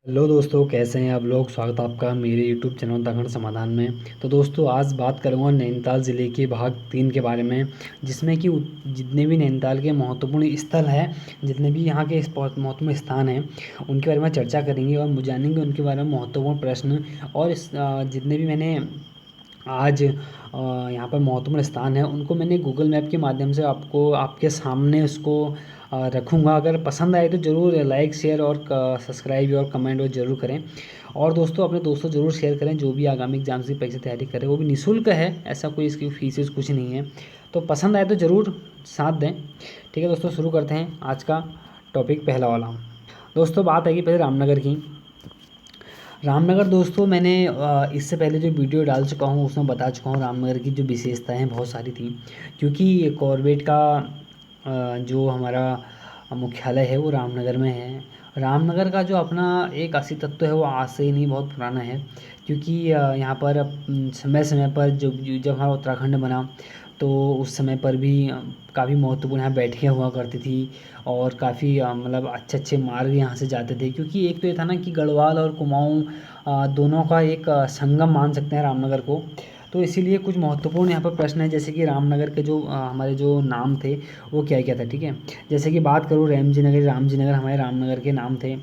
Hello दोस्तों, कैसे हैं आप लोग। स्वागत है आपका मेरे यूट्यूब चैनल उत्तराखंड समाधान में। तो दोस्तों, आज बात करूंगा नैनीताल ज़िले के भाग 3 के बारे में, जिसमें कि जितने भी नैनीताल के महत्वपूर्ण स्थल हैं, जितने भी यहाँ के महत्वपूर्ण स्थान हैं, उनके बारे में चर्चा करेंगे और जानेंगे उनके बारे में महत्वपूर्ण प्रश्न। और जितने भी मैंने आज यहाँ पर महत्वपूर्ण स्थान है, उनको मैंने गूगल मैप के माध्यम से आपको आपके सामने उसको रखूँगा। अगर पसंद आए तो ज़रूर लाइक शेयर और सब्सक्राइब और कमेंट और ज़रूर करें। और दोस्तों, अपने दोस्तों ज़रूर शेयर करें जो भी आगामी एग्जाम्स की परीक्षा तैयारी करें। वो भी निःशुल्क है, ऐसा कोई इसकी फीस कुछ नहीं है। तो पसंद आए तो ज़रूर साथ दें। ठीक है दोस्तों, शुरू करते हैं आज का टॉपिक पहला वाला। दोस्तों, बात आएगी पहले रामनगर की। रामनगर दोस्तों, मैंने इससे पहले जो वीडियो डाल चुका हूँ उसमें बता चुका हूँ रामनगर की जो विशेषताएं बहुत सारी थी। क्योंकि कॉर्बेट का जो हमारा मुख्यालय है वो रामनगर में है। रामनगर का जो अपना एक अस्तित्व है वो आज से ही नहीं, बहुत पुराना है। क्योंकि यहाँ पर समय समय पर जब हमारा उत्तराखंड बना तो उस समय पर भी काफ़ी महत्वपूर्ण यहाँ बैठकें हुआ करती थी। और काफ़ी मतलब अच्छे अच्छे मार्ग यहाँ से जाते थे। क्योंकि एक तो ये था ना कि गढ़वाल और कुमाऊँ दोनों का एक संगम मान सकते हैं रामनगर को। तो इसीलिए कुछ महत्वपूर्ण यहाँ पर प्रश्न है, जैसे कि रामनगर के जो हमारे जो नाम थे वो क्या क्या था। ठीक है, जैसे कि बात करूँ रैमजी नगर, रामजी नगर हमारे रामनगर के नाम थे।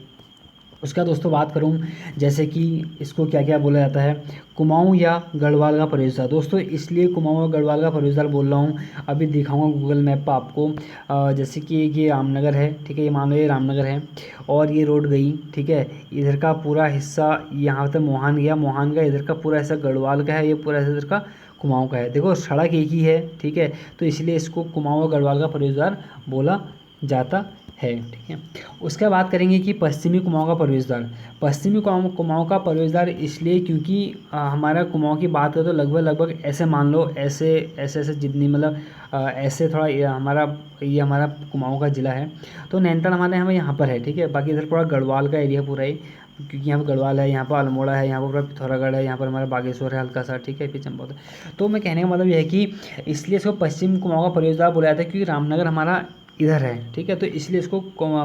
उसका दोस्तों बात करूँ, जैसे कि इसको क्या क्या बोला जाता है, कुमाऊँ या गढ़वाल का प्रवेशद्वार। दोस्तों, इसलिए कुमाऊँ और गढ़वाल का प्रवेशद्वार बोल रहा हूँ, अभी दिखाऊंगा गूगल मैप पर आपको। जैसे कि ये रामनगर है, ठीक है, ये मान लो ये रामनगर है और ये रोड गई, ठीक है। इधर का पूरा हिस्सा यहाँ तक मोहान गया, मोहान का इधर का पूरा हिस्सा गढ़वाल का है, ये पूरा इधर का कुमाऊँ का है। देखो, सड़क एक ही है, ठीक है, तो इसलिए इसको कुमाऊँ और गढ़वाल का प्रवेशद्वार बोला जाता है। ठीक है, उसके बाद करेंगे कि पश्चिमी कुमाऊँ का प्रवेशद्वार। पश्चिमी कुमाऊँ का प्रवेशद्वार इसलिए क्योंकि हमारा कुमाऊँ की बात करें तो लगभग ऐसे मान लो, ऐसे ऐसे ऐसे जितनी मतलब ऐसे थोड़ा ये हमारा कुमाऊँ का ज़िला है। तो नैनीताल हमारे यहाँ पर है, ठीक है। बाकी इधर पूरा गढ़वाल का एरिया पूरा ही, क्योंकि यहाँ पर गढ़वाल है, यहाँ पर अल्मोड़ा है, यहाँ पर पूरा पिथौरागढ़ है, यहाँ पर हमारा बागेश्वर है हल्का सा, ठीक है, फिर चंपावत है। तो मैं कहने का मतलब यह है कि इसलिए इसको पश्चिम कुमाऊँ का प्रवेशद्वार बोला जाता है, क्योंकि रामनगर हमारा इधर है, ठीक है। तो इसलिए इसको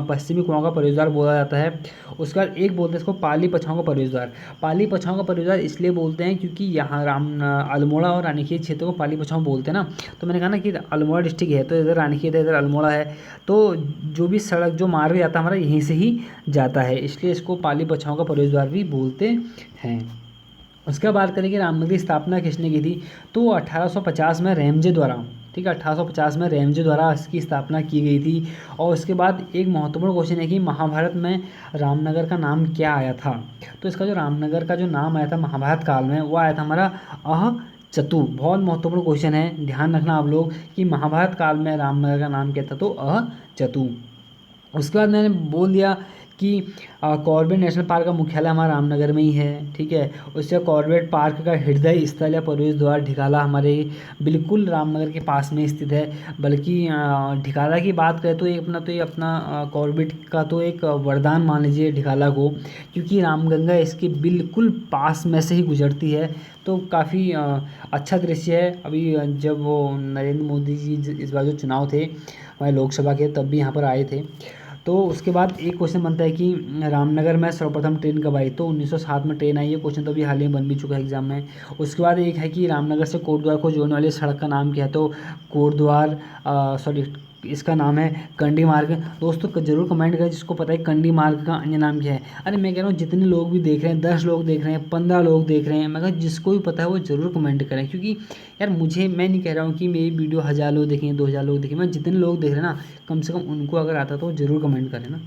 पश्चिमी कुमाऊँ का प्रवेशद्वार बोला जाता है। उसके बाद एक बोलते हैं इसको पाली पछाऊ का प्रवेशद्वार। पाली पछाऊ का प्रवेशद्वार इसलिए बोलते हैं क्योंकि यहाँ अल्मोड़ा और रानीखेत क्षेत्र को पाली पछाऊ बोलते हैं ना। तो मैंने कहा ना कि अल्मोड़ा डिस्ट्रिक्ट है, तो इधर रानीखेत है, इधर अल्मोड़ा है। तो जो भी सड़क जो मार्ग जाता है हमारा यहीं से ही जाता है, इसलिए इसको पाली पछाऊ का प्रवेशद्वार भी बोलते हैं। उसके बाद करेंगे रामनगर की स्थापना किसने की थी। तो 1850 में रैमजे द्वारा, ठीक है, 1850 में रैमजे द्वारा इसकी स्थापना की गई थी। और उसके बाद एक महत्वपूर्ण क्वेश्चन है कि महाभारत में रामनगर का नाम क्या आया था। तो इसका जो रामनगर का जो नाम आया था महाभारत काल में, वो आया था हमारा अह चतु। बहुत महत्वपूर्ण क्वेश्चन है, ध्यान रखना आप लोग कि महाभारत काल में रामनगर का नाम क्या था, तो अह चतु। उसके बाद मैंने बोल दिया कि कॉर्बेट नेशनल पार्क का मुख्यालय हमारा रामनगर में ही है, ठीक है। उससे कॉर्बेट पार्क का हृदय स्थल या प्रवेश द्वार ढिकाला हमारे बिल्कुल रामनगर के पास में स्थित है। बल्कि ढिकाला की बात करें तो ये अपना कॉर्बेट का तो एक वरदान मान लीजिए ढिकाला को, क्योंकि रामगंगा इसके बिल्कुल पास में से ही गुजरती है। तो काफ़ी अच्छा दृश्य है। अभी जब वो नरेंद्र मोदी जी इस बार जो चुनाव थे हमारे लोकसभा के, तब भी यहाँ पर आए थे। तो उसके बाद एक क्वेश्चन बनता है कि रामनगर में सर्वप्रथम ट्रेन कब आई। तो 1907 में ट्रेन आई है। क्वेश्चन तो अभी हाल ही में बन भी चुका है एग्जाम में। उसके बाद एक है कि रामनगर से कोटद्वार को जोड़ने वाली सड़क का नाम क्या है। तो कोटद्वार सॉरी इसका नाम है कंडी मार्ग। दोस्तों ज़रूर कमेंट करें जिसको पता है कंडी मार्ग का अन्य नाम क्या है। अरे मैं कह रहा हूँ जितने लोग भी देख रहे हैं, 10 लोग देख रहे हैं, 15 लोग देख रहे हैं, मैं जिसको भी पता है वो ज़रूर कमेंट करें। क्योंकि यार मैं नहीं कह रहा हूँ कि मेरी वीडियो 1000 लोग देखें, 2000 लोग देखें, मैं जितने लोग देख रहे हैं ना, कम से कम उनको अगर आता तो ज़रूर कमेंट करें ना।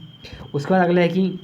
उसके बाद अगला है कि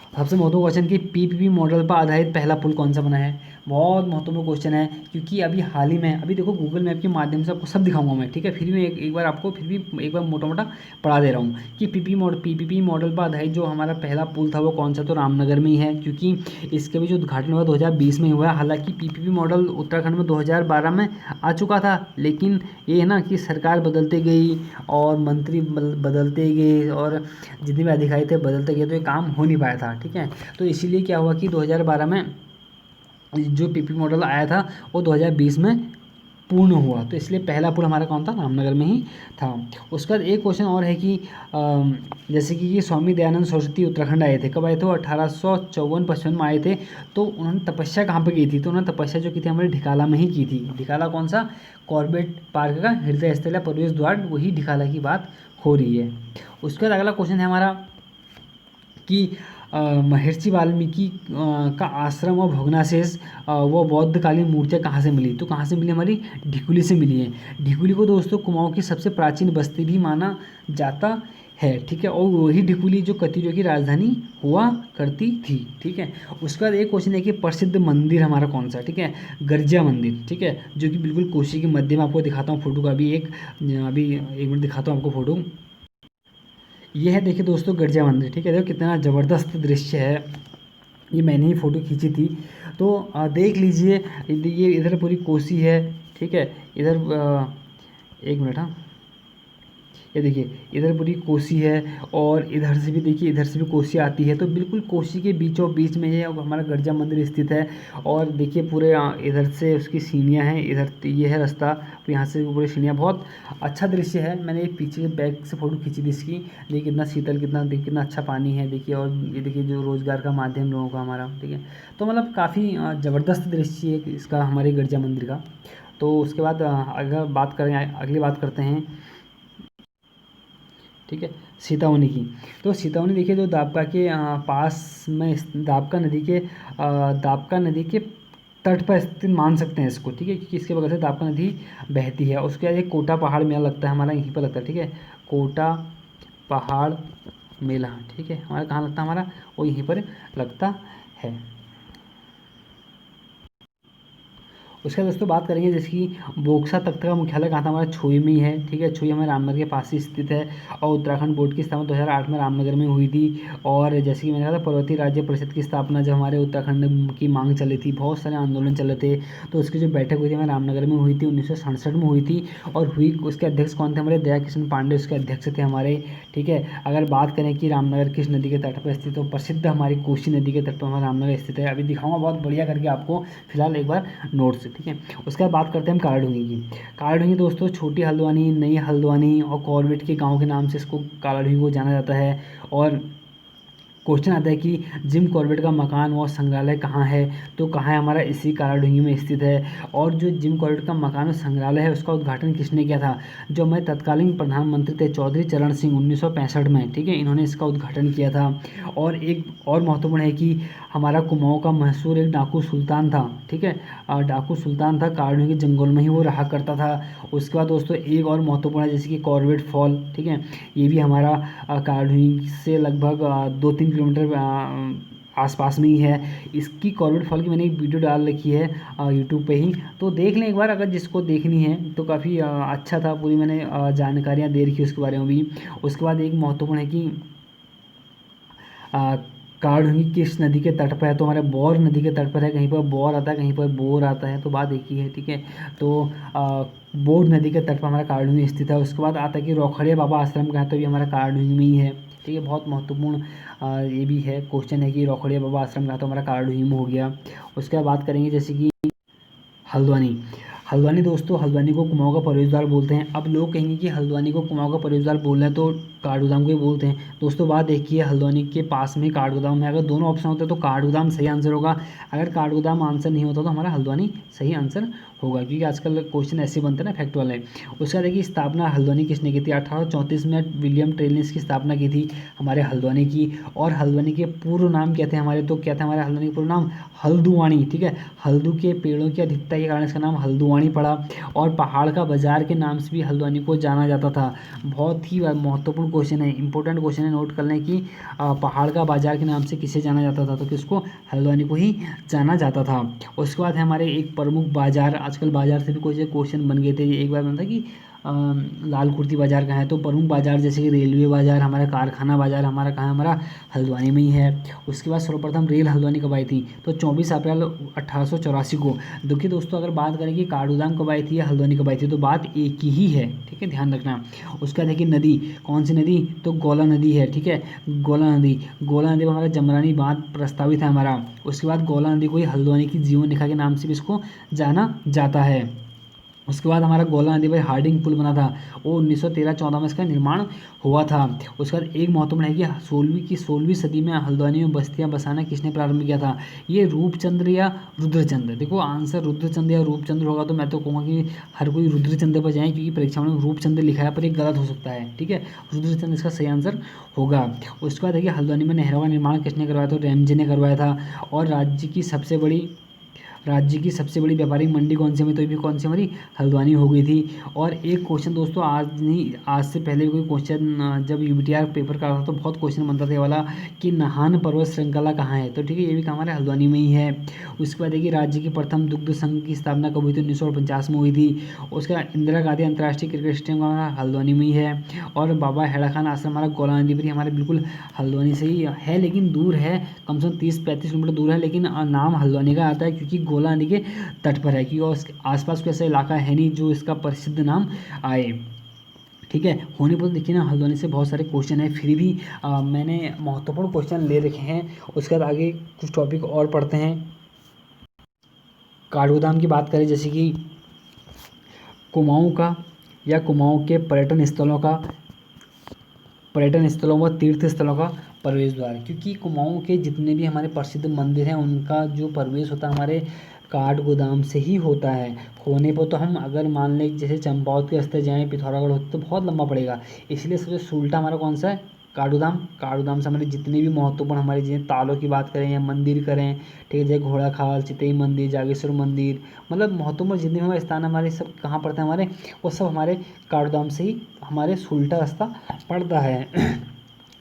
सबसे महत्वपूर्ण क्वेश्चन कि पीपीपी मॉडल पर आधारित पहला पुल कौन सा बना है। बहुत महत्वपूर्ण क्वेश्चन है, क्योंकि अभी हाल ही में, अभी देखो गूगल मैप के माध्यम से आपको सब दिखाऊंगा मैं, ठीक है। फिर भी एक बार आपको फिर भी एक बार मोटा मोटा पढ़ा दे रहा हूँ कि पीपीपी मॉडल पर आधारित जो हमारा पहला पुल था वो कौन सा। तो रामनगर में ही है, क्योंकि इसके भी जो उद्घाटन हुआ 2020 में हुआ है। हालांकि पीपीपी मॉडल उत्तराखंड में 2012 में आ चुका था, लेकिन ये है ना कि सरकार बदलते गई और मंत्री बदलते गए और जितने भी अधिकारी थे बदलते गए, तो ये काम हो नहीं पाया था, ठीक है। तो इसीलिए क्या हुआ कि 2012 में जो पीपी मॉडल आया था वो 2020 में पूर्ण हुआ। तो इसलिए पहला पुल हमारा कौन था, रामनगर में ही था। उसके बाद एक क्वेश्चन और है कि जैसे कि ये स्वामी दयानंद सरस्वती उत्तराखंड आए थे, कब आए थे, वो 1854-55 में आए थे। तो उन्होंने तपस्या कहाँ पे की थी, तो उन्होंने तपस्या जो की थी हमारे ढिकाला में ही की थी। ढिकाला कौन सा, कॉर्बेट पार्क का हृदय स्थल या प्रवेश द्वार, वही ढिकाला की बात हो रही है। उसके बाद अगला क्वेश्चन है हमारा कि महर्षि वाल्मीकि का आश्रम और भग्नाशेष वो बौद्धकालीन मूर्तियाँ कहाँ से मिली, तो कहाँ से मिली, हमारी ढिकुली से मिली है। ढिकुली को दोस्तों कुमाऊँ की सबसे प्राचीन बस्ती भी माना जाता है, ठीक है। और वही ढिकुली जो कतीरों की राजधानी हुआ करती थी, ठीक है। उसके बाद एक क्वेश्चन है कि प्रसिद्ध मंदिर हमारा कौन सा, ठीक है, गर्जिया मंदिर, ठीक है, जो कि बिल्कुल कोशी के मध्य में, आपको दिखाता हूँ फोटो का, अभी एक मिनट दिखाता हूँ आपको फोटो। ये है, देखिए दोस्तों, गर्जिया मंदिर, ठीक है। देखो कितना ज़बरदस्त दृश्य है, ये मैंने ही फ़ोटो खींची थी। तो देख लीजिए, ये इधर पूरी कोसी है, ठीक है। इधर एक मिनट, हाँ, ये देखिए इधर पूरी कोसी है, और इधर से भी देखिए, इधर से भी कोसी आती है। तो बिल्कुल कोसी के बीचों बीच में ये हमारा गर्जिया मंदिर स्थित है। और देखिए पूरे इधर से उसकी सीढ़ियाँ हैं, इधर ये है रास्ता, तो यहाँ से पूरी सीढ़ियाँ, बहुत अच्छा दृश्य है। मैंने एक पीछे बैक से फ़ोटो खींची थी इसकी, देखिए कितना शीतल, कितना देखिए कितना अच्छा पानी है, देखिए। और ये देखिए जो रोज़गार का माध्यम लोगों का हमारा, ठीक है। तो मतलब काफ़ी ज़बरदस्त दृश्य है इसका, हमारे गर्जिया मंदिर का। तो उसके बाद अगर बात करें, अगली बात करते हैं, ठीक है, सीतावनी की। तो सीतावनी देखिए, जो दाबका के पास में, दाबका नदी के तट पर स्थित मान सकते हैं इसको, ठीक है, क्योंकि इसके बगल से दाबका नदी बहती है। उसके बाद एक कोटा पहाड़ मेला लगता है हमारा, यहीं पर लगता है, ठीक है, कोटा पहाड़ मेला, ठीक है, हमारा कहाँ लगता है, हमारा वो यहीं पर लगता है। उसके बाद दोस्तों बात करेंगे जैसे कि बोक्सा तख्त का मुख्यालय कहाँ था, हमारा छुई में ही है, ठीक है। छुई हमारे रामनगर के पास ही स्थित है। और उत्तराखंड बोर्ड की स्थापना 2008 में रामनगर में हुई थी। और जैसे कि मैंने कहा था, पर्वतीय राज्य परिषद की स्थापना जब हमारे उत्तराखंड की मांग चली थी, बहुत सारे आंदोलन चले थे, तो उसकी जो बैठक हुई थी हमारे रामनगर में हुई थी, 1967 में हुई थी। और हुई, उसके अध्यक्ष कौन थे, हमारे दया किशन पांडे उसके अध्यक्ष थे हमारे, ठीक है। अगर बात करें कि रामनगर किस नदी के तट पर स्थित, तो प्रसिद्ध हमारी कोसी नदी के तट पर हमारा रामनगर स्थित है। अभी दिखाऊंगा बहुत बढ़िया करके आपको, फिलहाल एक बार नोट्स, ठीक है। उसके बाद बात करते हैं हम कालाढूंगी की। कालाढूंगी दोस्तों छोटी हल्द्वानी, नई हल्द्वानी और कॉर्बेट के गांव के नाम से इसको, कालाढूंगी को जाना जाता है। और क्वेश्चन आता है कि जिम कॉर्बेट का मकान और संग्रहालय कहाँ है, तो कहाँ है, हमारा इसी कालाढूंगी में स्थित है। और जो जिम कॉर्बेट का मकान और संग्रहालय है, उसका उद्घाटन किसने किया था, जो हमारे तत्कालीन प्रधानमंत्री थे चौधरी चरण सिंह, 1965 में, ठीक है, इन्होंने इसका उद्घाटन किया था। और एक और महत्वपूर्ण है कि हमारा कुमाऊँ का मशहूर एक डाकू सुल्तान था, ठीक है, डाकू सुल्तान था, कालाढूंगी के जंगल में ही वो रहा करता था। उसके बाद दोस्तों एक और महत्वपूर्ण है, जैसे कि कॉर्बेट फॉल, ठीक है, ये भी हमारा कालाढूंगी से लगभग 2-3 किलोमीटर आसपास में ही है। इसकी कॉर्बेट फॉल की मैंने एक वीडियो डाल रखी है यूट्यूब पे ही, तो देख लें एक बार, अगर जिसको देखनी है तो। काफ़ी अच्छा था, पूरी मैंने जानकारियाँ दे रखी उसके बारे में भी। उसके बाद एक महत्वपूर्ण है कि कालाढूंगी किस नदी के तट पर है, तो हमारे बौर नदी के तट पर है। कहीं पर बौर आता है, कहीं पर बोर आता है, तो बात एक ही है, ठीक है। तो बोर नदी के तट पर हमारा कालाढूंगी स्थित है। उसके बाद आता है कि रौखड़िया बाबा आश्रम कहाँ है, तो ये हमारा कालाढूंगी में ही है, ठीक है। बहुत महत्वपूर्ण ये भी है, क्वेश्चन है कि रौखड़िया बाबा आश्रम कहाँ, तो हमारा कालाढूंगी में हो गया। उसके बाद बात करेंगे जैसे कि हल्द्वानी। हल्द्वानी दोस्तों, हल्द्वानी को कुमाऊँ का प्रवेश द्वार बोलते हैं। अब लोग कहेंगे कि हल्द्वानी को कुमाऊँ का प्रवेश द्वार बोल रहे हैं तो काठगोदाम को ही बोलते हैं। दोस्तों बात देखिए, हल्द्वानी के पास में काठगोदाम है। अगर दोनों ऑप्शन होते तो काठगोदाम सही आंसर होगा। अगर काठगोदाम आंसर नहीं होता तो हमारा हल्द्वानी सही आंसर होगा, क्योंकि आजकल क्वेश्चन ऐसे बनते हैं ना, फैक्ट वाले। उसका देखिए स्थापना हल्द्वानी किसने की थी, 1834 में विलियम टेल ने इसकी स्थापना की थी हमारे हल्द्वानी की। और हल्द्वानी के पूर्व नाम क्या थे हमारे, तो क्या था हमारे हल्द्वानी का पूर्व नाम, हल्दुवानी, ठीक है। हल्दू के पेड़ों की अधिकता के कारण इसका नाम हल्दुवानी पड़ा। और पहाड़ का बाजार के नाम से भी हल्द्वानी को जाना जाता था। बहुत ही महत्वपूर्ण क्वेश्चन है, इंपॉर्टेंट क्वेश्चन है, नोट कर लें कि पहाड़ का बाजार के नाम से किसे जाना जाता था, तो किसको, हल्द्वानी को ही जाना जाता था। उसके बाद है हमारे एक प्रमुख बाजार, आजकल बाजार से भी कोई क्वेश्चन बन गए थे। एक बार बनता कि लाल कुर्ती बाजार कहाँ है, तो प्रमुख बाजार जैसे कि रेलवे बाजार, हमारा कारखाना बाजार हमारा कहाँ है, हमारा हल्द्वानी में ही है। उसके बाद सर्वप्रथम रेल हल्द्वानी कब आई थी, तो 24 अप्रैल 1884 को। देखिए दोस्तों, अगर बात करें कि काठगोदाम कब आई थी या हल्द्वानी कब आई थी, तो बात एक ही है, ठीक है, ध्यान रखना। उसका देखिए नदी, कौन सी नदी, तो गोला नदी है, ठीक है, गोला नदी। गोला नदी में हमारा जमरानी बांध प्रस्तावित है हमारा। उसके बाद गोला नदी को ही हल्द्वानी की जीवन रेखा के नाम से भी इसको जाना जाता है। उसके बाद हमारा गोला नदी पर हार्डिंग पुल बना था, वो 1913-14 में इसका निर्माण हुआ था। उसके बाद एक महत्वपूर्ण है कि 16वीं सदी में हल्द्वानी में बस्तियां बसाना किसने प्रारंभ किया था? ये रूपचंद्र या रुद्रचंद्र। देखो आंसर रुद्रचंद्र या रूपचंद्र होगा, तो मैं तो कहूँगा कि हर कोई रुद्रचंद्र पर जाए, क्योंकि परीक्षा में रूपचंद्र लिखा है पर ये गलत हो सकता है। ठीक है, रुद्रचंद्र इसका सही आंसर होगा। उसके बाद देखिए हल्द्वानी में नहरों का निर्माण किसने करवाया? तो रैमजे ने करवाया था। और राज्य की सबसे बड़ी व्यापारिक मंडी कौन सी हमारी? तो ये भी कौन सी हमारी? हल्द्वानी हो गई थी। और एक क्वेश्चन दोस्तों, आज नहीं आज से पहले भी कोई क्वेश्चन जब यूबीटीआर पेपर का था तो बहुत क्वेश्चन बनता था ये वाला कि नाहन पर्वत श्रृंखला कहाँ है? तो ठीक है, ये भी कहाँ हमारे हल्द्वानी में ही है। उसके बाद देखिए राज्य की प्रथम दुग्ध संघ की स्थापना कब हुई थी? 1949 में हुई थी। उसके बाद इंदिरा गांधी अंतर्राष्ट्रीय क्रिकेट स्टेडियम हमारा हल्द्वानी में ही है। और बाबा हैड़ा खान आश्रम हमारा गोला नदी पर हमारे बिल्कुल हल्द्वानी से ही है, लेकिन दूर है, कम से कम 30-35 किलोमीटर दूर है, लेकिन नाम हल्द्वानी का आता है क्योंकि गोला नदी के तट पर है, क्योंकि उसके आसपास कोई ऐसा इलाका है नहीं जो इसका प्रसिद्ध नाम आए। ठीक है, होने पर देखिए ना हल्द्वानी से बहुत सारे क्वेश्चन है, फिर भी मैंने महत्वपूर्ण क्वेश्चन ले रखे हैं। उसके बाद आगे कुछ टॉपिक और पढ़ते हैं। काठगोदाम की बात करें, जैसे कि कुमाऊं का या कुमाऊं के पर्यटन स्थलों व तीर्थ स्थलों का प्रवेश द्वार, क्योंकि कुमाऊं के जितने भी हमारे प्रसिद्ध मंदिर हैं उनका जो प्रवेश होता है हमारे काठगोदाम से ही होता है। होने पर तो हम अगर मान लें जैसे चंपावत के रास्ते जाएँ पिथौरागढ़ होते तो बहुत लंबा पड़ेगा, इसलिए सबसे उल्टा हमारा कौन सा है? काठगोदाम। काठगोदाम से हमारे जितने भी महत्वपूर्ण हमारे जैसे तालों की बात करें या मंदिर करें, ठीक है, जैसे घोड़ा खाल, चितई मंदिर, जागेश्वर मंदिर, मतलब महत्वपूर्ण जितने भी हमारे स्थान हमारे सब कहाँ पड़ते हैं हमारे? वो सब हमारे काठगोदाम से ही हमारे उल्टा रास्ता पड़ता है।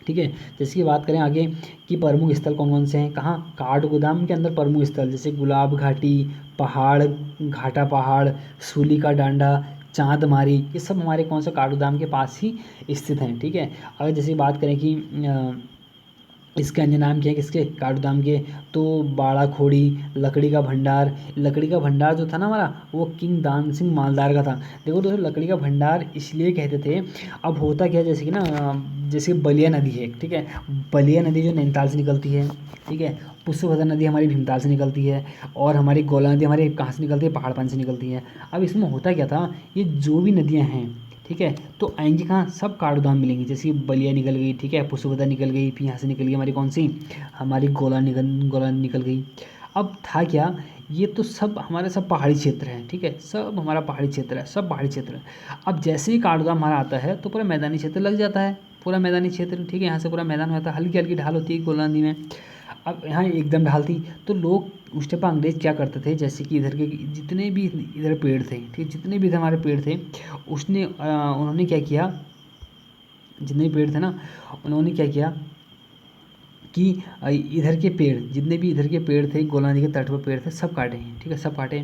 ठीक है, जैसे कि बात करें आगे कि प्रमुख स्थल कौन कौन से हैं, कहाँ? काठगोदाम के अंदर प्रमुख स्थल जैसे गुलाब घाटी, पहाड़, घाटा पहाड़, सूली का डांडा, चांदमारी, ये सब हमारे कौन सा काठगोदाम के पास ही स्थित हैं। ठीक है, अगर जैसे बात करें कि इसके अन्य नाम क्या है किसके? काठगोदाम के, तो बाड़ा खोड़ी, लकड़ी का भंडार जो था ना हमारा, वो किंग दान सिंह मालदार का था। देखो दोस्तों, लकड़ी का भंडार इसलिए कहते थे, अब होता क्या है, जैसे कि ना जैसे बलिया नदी है, ठीक है, बलिया नदी जो नैनीताल से निकलती है, ठीक है, पुष्पभद्रा नदी हमारी भीमताल से निकलती है, और हमारी गोला नदी हमारे कहाँ से निकलती है? पहाड़पन से निकलती है। अब इसमें होता क्या था, ये जो भी नदियाँ हैं, ठीक है, तो आएंगी कहाँ? सब काठगोदाम मिलेंगी, जैसे कि बलिया निकल गई, ठीक है, पुष्पभद्रा निकल गई, फिर यहाँ से निकल गई हमारी कौन सी? हमारी गोला निकल गई। अब था क्या, ये तो सब हमारे सब पहाड़ी क्षेत्र हैं, ठीक है, सब हमारा पहाड़ी क्षेत्र है, सब पहाड़ी क्षेत्र है। अब जैसे ही काठगोदाम हमारा आता है तो पूरा मैदानी क्षेत्र लग जाता है, पूरा मैदानी क्षेत्र, ठीक है, यहाँ से पूरा मैदान हो जाता है, हल्की हल्की ढाल होती है गोला नदी में। अब यहाँ एकदम ढाल थी, तो लोग उस टाइम पर अंग्रेज क्या करते थे, जैसे कि इधर के जितने भी इधर पेड़ थे, ठीक है, जितने भी इधर हमारे पेड़ थे, उन्होंने क्या किया, जितने भी पेड़ थे ना, उन्होंने क्या किया कि इधर के पेड़, जितने भी इधर के पेड़ थे गोला नदी के तट पर पेड़ थे, सब काटे हैं, ठीक है, सब काटे।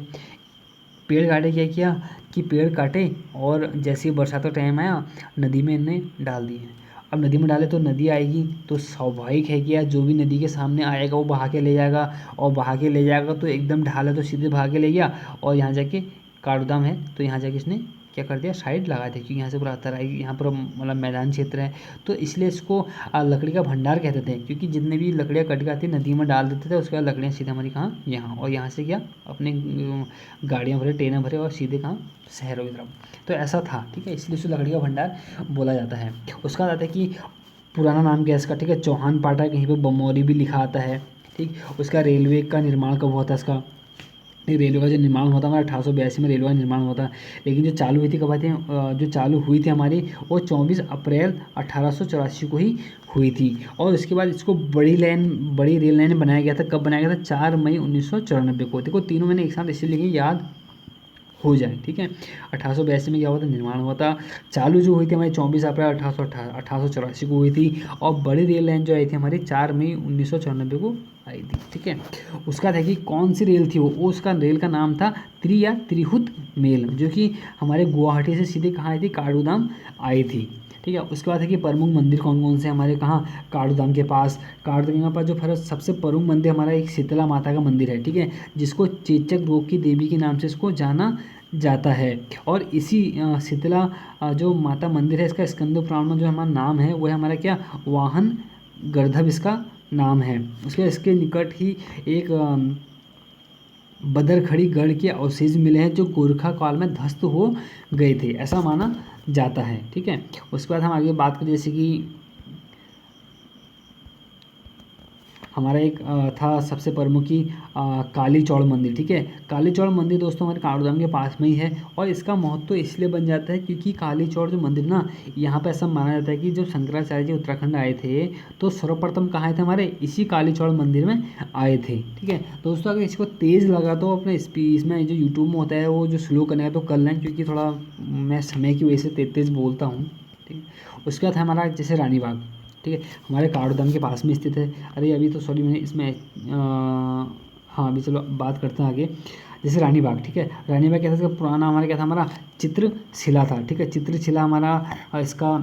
पेड़ काटे, क्या किया कि पेड़ काटे, और जैसे ही बरसात का टाइम आया नदी में इन्हें डाल दिए। अब नदी में डाले तो नदी आएगी, तो स्वाभाविक है कि यार जो भी नदी के सामने आएगा वो बहा के ले जाएगा, और बहा के ले जाएगा तो एकदम ढाल है तो सीधे बहा के ले गया, और यहाँ जाके काठगोदाम है तो यहाँ जाके इसने क्या कर दिया, साइड लगा दिया, क्योंकि यहाँ से पूरा तराई, यहाँ पर मतलब मैदान क्षेत्र है, तो इसलिए इसको लकड़ी का भंडार कहते थे, क्योंकि जितने भी लकड़ियाँ कट के आती नदी में डाल देते थे, उसके बाद लकड़ियाँ सीधे हमारी कहाँ? यहाँ, और यहाँ से क्या अपने गाड़ियाँ भरे, ट्रेनें भरे, और सीधे कहाँ? शहरों की तरफ। तो ऐसा था, ठीक है, इसलिए उसे लकड़ी का भंडार बोला जाता है। उसका आता है कि पुराना नाम क्या है इसका, ठीक है, चौहान पाटा, कहीं पर बमौरी भी लिखा आता है, ठीक। उसका रेलवे का निर्माण कब हुआ था इसका? रेलवे का जो निर्माण हुआ था हमारा 1882 में रेलवे का निर्माण हुआ था, लेकिन जो चालू हुई थी कब आई थी? जो चालू हुई थी हमारी वो 24 अप्रैल 1884 को ही हुई थी। और उसके बाद इसको बड़ी रेल लाइन बनाया गया था, कब बनाया गया था? 4 मई 1994 को। देखो तीनों मैंने एक साथ इसलिए लिखे याद हो जाए, ठीक है। 1882 में क्या हुआ था? निर्माण हुआ था। चालू जो हुई थी हमारी 24 अप्रैल 1884 को हुई थी, और बड़ी रेल लाइन जो आई थी हमारी 4 मई 1994 को आई थी, ठीक है। उसका था कि कौन सी रेल थी वो उसका रेल का नाम था त्रिहुत मेल, जो कि हमारे गुवाहाटी से सीधे कहाँ आई थी? काठगोदाम आई थी, ठीक है। उसके बाद है कि प्रमुख मंदिर कौन कौन से हमारे कहाँ? काठगोदाम के पास। काठगोदाम के पास जो फिर सबसे प्रमुख मंदिर हमारा एक शीतला माता का मंदिर है, ठीक है, जिसको चेचक रोग की देवी के नाम से इसको जाना जाता है। और इसी शीतला जो माता मंदिर है, इसका स्कंद पुराण में जो हमारा नाम है वो है हमारा क्या? वाहन गर्धव इसका नाम है। उसके निकट ही एक बदरखड़ी गढ़ के अवशेष मिले हैं जो गोरखा काल में ध्वस्त हो गए थे, ऐसा माना जाता है। ठीक है, उसके बाद हम आगे बात करें जैसे कि हमारा एक था सबसे प्रमुख की काली चौड़ मंदिर। ठीक है, काली चौड़ मंदिर दोस्तों हमारे काठगोदाम के पास में ही है और इसका महत्व इसलिए बन जाता है क्योंकि काली चौड़ जो मंदिर ना, यहाँ पे ऐसा माना जाता है कि जब शंकराचार्य जी उत्तराखंड आए थे तो सर्वप्रथम कहाँ आए थे, हमारे इसी काली चौड़ मंदिर में आए थे। ठीक है दोस्तों, अगर इसको तेज़ लगा तो अपने इसमें जो यूट्यूब में होता है वो जो स्लो करने का तो कर लें, क्योंकि थोड़ा मैं समय की वजह से तेज तेज़ बोलता हूँ। ठीक है, उसके बाद हमारा जैसे रानी बाग। ठीक है, हमारे काठगोदाम के पास में स्थित है। अरे अभी तो सॉरी मैंने इसमें हाँ अभी चलो बात करते हैं आगे। जैसे रानी बाग। ठीक है, रानी बाग क्या था, इसका पुराना नाम हमारा क्या था, हमारा चित्रशिला था। ठीक है, चित्रशिला हमारा इसका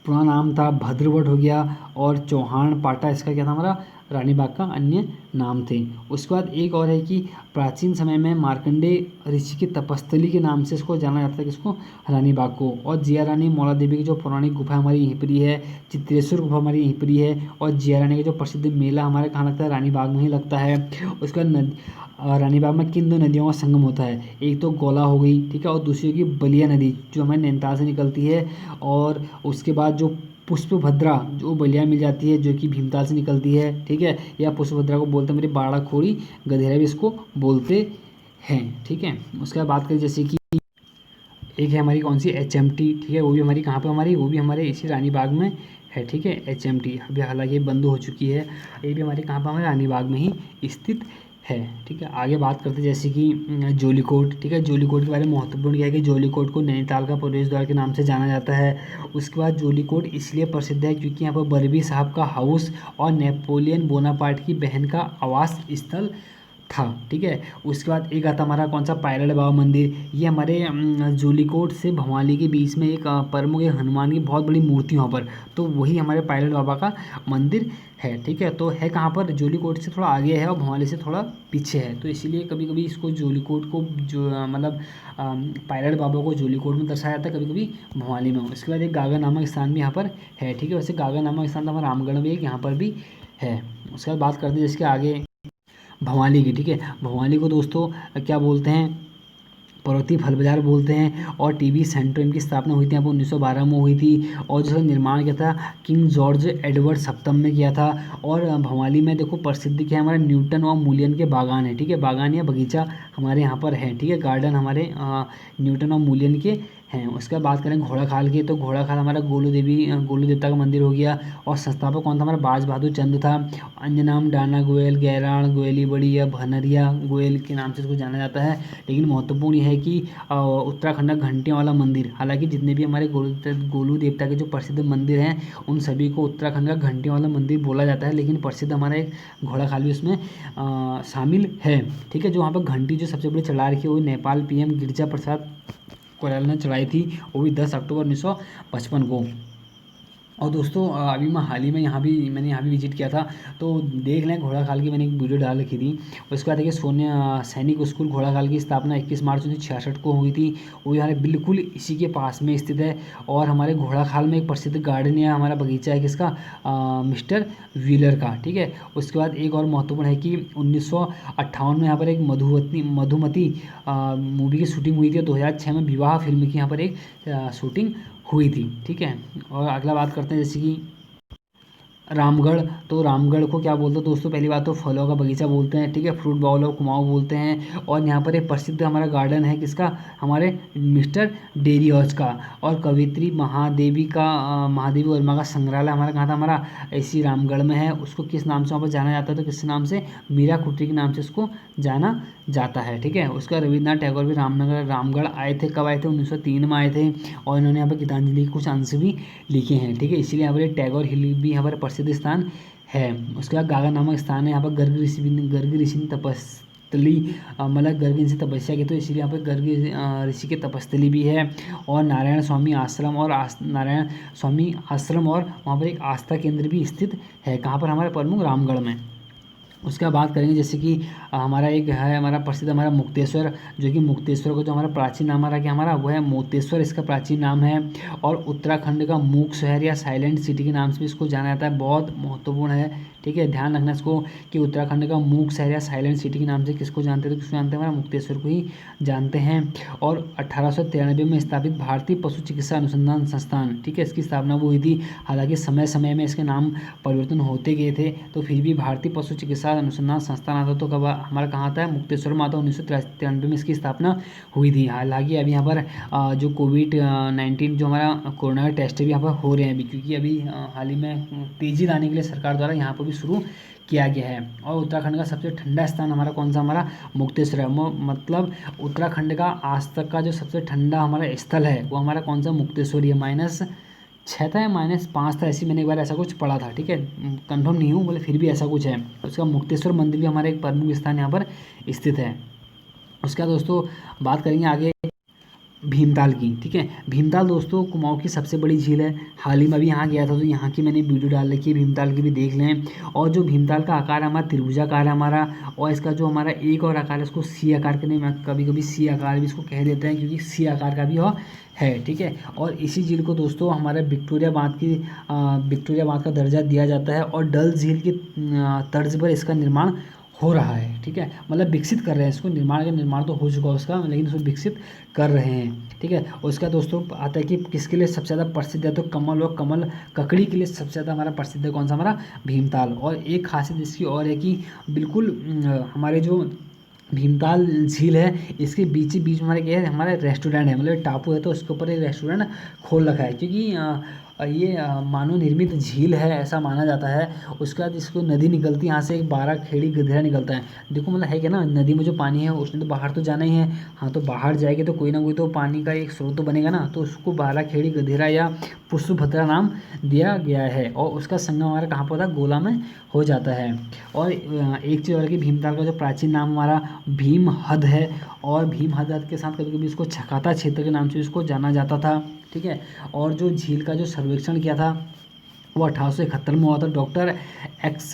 पुराना नाम था। भद्रवट हो गया और चौहान पाटा इसका क्या था, हमारा रानी बाग का अन्य नाम थे। उसके बाद एक और है कि प्राचीन समय में मार्कंडेय ऋषि की तपस्थली के नाम से इसको जाना जाता है, किसको, रानी बाग को। और जिया रानी मौला देवी की जो पौराणिक गुफा हमारी यहीं पर ही है, चित्रेश्वर गुफा हमारी यहीं पर ही है। और जिया रानी का जो प्रसिद्ध मेला हमारे कहाँ लगता है, रानी बाग में ही लगता है। उसके बाद रानी बाग में किन दो नदियों का संगम होता है, एक तो गौला हो गई, ठीक है, और दूसरी होगी बलिया नदी जो हमारे नैनीताल से निकलती है। और उसके बाद जो पुष्पभद्रा जो बलिया मिल जाती है जो कि भीमताल से निकलती है। ठीक है, या पुष्पभद्रा को बोलते हैं मेरे बाड़ाखोड़ी गधेरा भी इसको बोलते हैं। ठीक है, उसके बाद बात करें जैसे कि एक है हमारी कौन सी, HMT। ठीक है, वो भी हमारी कहाँ पे, हमारी वो भी हमारे इसी रानी बाग में है। ठीक है, HMT अभी हालांकि बंद हो चुकी है, ये भी हमारे कहाँ पर, हमारे रानी बाग में ही स्थित है। ठीक है, आगे बात करते हैं जैसे कि जोलीकोट। ठीक है, जोलीकोट के बारे में महत्वपूर्ण क्या है कि जोलीकोट को नैनीताल का प्रवेश द्वार के नाम से जाना जाता है। उसके बाद जोलीकोट इसलिए प्रसिद्ध है क्योंकि यहाँ पर बर्बी साहब का हाउस और नेपोलियन बोनापार्ट की बहन का आवास स्थल था। ठीक है, उसके बाद एक आता हमारा कौन सा, पायलट बाबा मंदिर। ये हमारे जोलीकोट से भवाली के बीच में एक प्रमुख हनुमान की बहुत बड़ी मूर्ति वहाँ पर, तो वही हमारे पायलट बाबा का मंदिर है। ठीक है, तो है कहाँ पर, जोलीकोट से थोड़ा आगे है और भवाली से थोड़ा पीछे है, तो इसीलिए कभी कभी इसको जोलीकोट को जो मतलब पायलट बाबा को जोलीकोट में दर्शाया जाता है, कभी कभी भवाली में। उसके बाद एक गागा नामक स्थान भी यहाँ पर है। ठीक है, वैसे गागा नामक स्थान तो हमारा रामगढ़ में एक यहाँ पर भी है। उसके बाद बात करते हैं जिसके आगे भवाली की। ठीक है, भवाली को दोस्तों क्या बोलते हैं, पर्वतीय फल बाजार बोलते हैं। और टीवी सेंटर इनकी स्थापना हुई थी यहाँ पर 1912 में हुई थी। और जो निर्माण किया था किंग जॉर्ज एडवर्ड सप्तम ने किया था। और भवाली में देखो प्रसिद्ध क्या है, हमारा न्यूटन और मूलियन के बागान है। ठीक है, बागान या बगीचा हमारे यहाँ पर है। ठीक है, गार्डन हमारे न्यूटन और मूलियन के हैं। उसके बाद बात करें घोड़ा खाल की, तो घोड़ा खाल हमारा गोलू देवता का मंदिर हो गया। और संस्थापक कौन था, हमारा बाज बहादुर चंद था। अन्य नाम डाना गोयल, गैराण गोयली बड़ी या भनरिया गोयल के नाम से इसको जाना जाता है। लेकिन महत्वपूर्ण यह है कि उत्तराखंड का घंटियों वाला मंदिर, हालांकि जितने भी हमारे गोलू देवता के जो प्रसिद्ध मंदिर हैं उन सभी को उत्तराखंड का घंटियों वाला मंदिर बोला जाता है, लेकिन प्रसिद्ध हमारा एक घोड़ा खाल भी उसमें शामिल है। ठीक है, जो वहाँ पर घंटी जो सबसे बड़ी चढ़ा रखी है वो नेपाल PM गिरिजा प्रसाद कोयराला ने चढ़ाई थी, वो भी 10 अक्टूबर 1955 को। और दोस्तों अभी मैं हाल ही में मैंने यहाँ भी विजिट किया था, तो देख लें घोड़ा खाल की मैंने एक वीडियो डाल रखी थी। उसके बाद देखिए सैनिक स्कूल घोड़ा खाल की स्थापना 21 मार्च 1966 को हुई थी, वो हमारे बिल्कुल इसी के पास में स्थित है। और हमारे घोड़ा खाल में एक प्रसिद्ध गार्डन या हमारा बगीचा है किसका, मिस्टर व्हीलर का। ठीक है, उसके बाद एक और महत्वपूर्ण है कि 1958 में यहाँ पर एक मधुमती मूवी की शूटिंग हुई थी। 2006 में विवाह फिल्म की यहाँ पर एक शूटिंग हुई थी। ठीक है, और अगला बात करते हैं जैसे कि रामगढ़। तो रामगढ़ को क्या बोलते हैं दोस्तों, पहली बात तो फलों का बगीचा बोलते हैं। ठीक है, फ्रूट बाउल ऑफ कुमाऊँ बोलते हैं। और यहाँ पर एक प्रसिद्ध हमारा गार्डन है किसका, हमारे मिस्टर डेरी हाउस का। और कवित्री महादेवी वर्मा का संग्रहालय हमारा कहाँ था, हमारा इसी रामगढ़ में है। उसको किस नाम से वहाँ पर जाना जाता है, तो किस नाम से, मीरा कुटी के नाम से उसको जाना जाता है। ठीक है, उसका रविन्द्रनाथ टैगोर भी रामगढ़ आए थे, कब आए थे, 1903 में आए थे। और इन्होंने यहाँ पर गीतांजलि के कुछ अंश भी लिखे हैं। ठीक है, इसीलिए यहाँ पर टैगोर हिल भी यहाँ पर प्रसिद्ध स्थान है। उसके बाद गागा नामक स्थान है, यहाँ पर गर्ग ऋषि ने तपस्थली मतलब गर्ग ऋषि तपस्या की, तो इसीलिए यहाँ पर गर्ग ऋषि की तपस्थली भी है। और नारायण स्वामी आश्रम और वहाँ पर एक आस्था केंद्र भी स्थित है। कहाँ पर, हमारे प्रमुख रामगढ़ में। उसका बात करेंगे जैसे कि हमारा एक है हमारा प्रसिद्ध हमारा मुक्तेश्वर, जो कि मुक्तेश्वर का जो हमारा प्राचीन नाम हमारा क्या हमारा वो है मोतेश्वर, इसका प्राचीन नाम है। और उत्तराखंड का मूक शहर या साइलेंट सिटी के नाम से भी इसको जाना जाता है, बहुत महत्वपूर्ण है। ठीक है, ध्यान रखना इसको कि उत्तराखंड का मूक शहर या साइलेंट सिटी के नाम से किसको जानते हैं, तो किसको जानते हैं, हमारा मुक्तेश्वर को ही जानते हैं। और 1893 में स्थापित भारतीय पशु चिकित्सा अनुसंधान संस्थान, ठीक है, इसकी स्थापना वो हुई थी। हालांकि समय समय में इसके नाम परिवर्तन होते गए थे, तो फिर भी भारतीय पशु चिकित्सा अनुसंधान संस्थान आता तो कब हमारा कहाँ आता है, मुक्तेश्वर में आता। 1993 में इसकी स्थापना हुई थी। हालांकि अभी यहाँ पर जो कोविड-19 जो हमारा कोरोना का टेस्ट भी यहाँ पर हो रहे हैं अभी, क्योंकि अभी हाल ही में तेज़ी लाने के लिए सरकार द्वारा यहाँ पर भी शुरू किया गया है। और उत्तराखंड का सबसे ठंडा स्थान हमारा कौन सा, हमारा मुक्तेश्वर है। मतलब उत्तराखंड का आज तक का जो सबसे ठंडा हमारा स्थल है वो हमारा कौन सा, मुक्तेश्वर ही है। -6 था या -5 था, ऐसी मैंने एक बार ऐसा कुछ पढ़ा था। ठीक है, कंफर्म नहीं हूँ, बोले फिर भी ऐसा कुछ है। उसका मुक्तेश्वर मंदिर भी हमारा एक प्रमुख स्थान यहाँ पर स्थित है। उसका दोस्तों बात करेंगे आगे भीमताल की। ठीक है, भीमताल दोस्तों कुमाऊं की सबसे बड़ी झील है। हाल ही में अभी यहाँ गया था तो यहाँ की मैंने वीडियो डाल रखी है, भीमताल की भी देख लें। और जो भीमताल का आकार है हमारा त्रिभुजाकार है हमारा, और इसका जो हमारा एक और आकार है इसको सी आकार के नहीं, कभी कभी सी आकार भी इसको कह देते हैं क्योंकि सी आकार का भी वह है। ठीक है, और इसी झील को दोस्तों हमारे विक्टोरिया बांध का दर्जा दिया जाता है, और डल झील की तर्ज पर इसका निर्माण हो रहा है। ठीक है, मतलब विकसित कर रहे हैं इसको, निर्माण तो हो चुका है उसका, लेकिन उसको विकसित कर रहे हैं। ठीक है, और उसका दोस्तों आता है कि किसके लिए सबसे ज़्यादा प्रसिद्ध है, तो कमल और कमल ककड़ी के लिए सबसे ज़्यादा हमारा प्रसिद्ध है कौन सा, हमारा भीमताल। और एक खासियत इसकी और है कि बिल्कुल हमारे जो भीमताल झील है इसके बीच ही बीच में हमारे क्या है, हमारा रेस्टोरेंट है, मतलब टापू है तो उसके ऊपर एक रेस्टोरेंट खोल रखा है, क्योंकि ये मानव निर्मित झील है ऐसा माना जाता है। उसके बाद इसको नदी निकलती है, यहाँ से एक 12 खेड़ी गधेरा निकलता है। देखो मतलब है क्या ना, नदी में जो पानी है उसने तो बाहर तो जाना ही है। हाँ, तो बाहर जाएगी तो कोई ना कोई तो पानी का एक स्रोत तो बनेगा ना, तो उसको 12 खेड़ी गधेरा या पुष्पभद्रा नाम दिया गया है। और उसका संगम हमारा कहाँ पर होता है, गोला में हो जाता है। और एक चीज़ और कि भीमताल का जो प्राचीन नाम हमारा भीमहद है, और भीमहद के साथ कभी कभी इसको छकाता क्षेत्र के नाम से इसको जाना जाता था। ठीक है, और जो झील का जो सर्वेक्षण किया था वो 1871 में हुआ था, डॉक्टर एक्स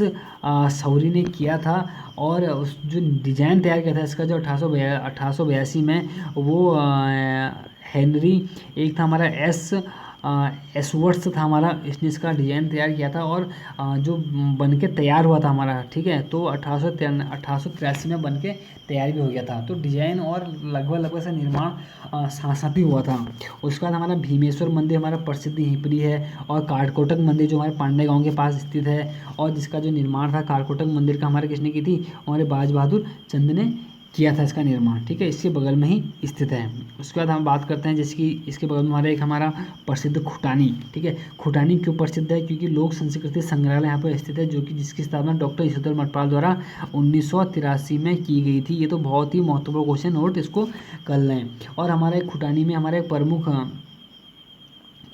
सौरी ने किया था। और उस जो डिजाइन तैयार किया था इसका जो 1882 में, वो हेनरी एक था हमारा एसवर्ट्स था हमारा, इसने इसका डिज़ाइन तैयार किया था। और जो बन के तैयार हुआ था हमारा, ठीक है, तो 1883 में बन के तैयार भी हो गया था। तो डिज़ाइन और लगभग से निर्माण साथ साथ ही हुआ था। उसके बाद हमारा भीमेश्वर मंदिर हमारा प्रसिद्ध यहीं पर ही है, और काठकोटक मंदिर जो हमारे पांडे गांव के पास स्थित है, और जिसका जो निर्माण था काठकोटक मंदिर का हमारे किसने की थी, हमारे बाज बहादुर चंद ने किया था इसका निर्माण। ठीक है, इसके बगल में ही स्थित है। उसके बाद हम बात करते हैं जैसे कि इसके बगल में हमारा प्रसिद्ध खुटानी। ठीक है, खुटानी क्यों प्रसिद्ध है, क्योंकि लोक संस्कृति संग्रहालय यहाँ पर स्थित है, जो कि जिसकी स्थापना डॉक्टर ईश्वर मटपाल द्वारा 1983 में की गई थी। ये तो बहुत ही महत्वपूर्ण क्वेश्चन, नोट इसको कर लें। और हमारा एक खुटानी में हमारा एक प्रमुख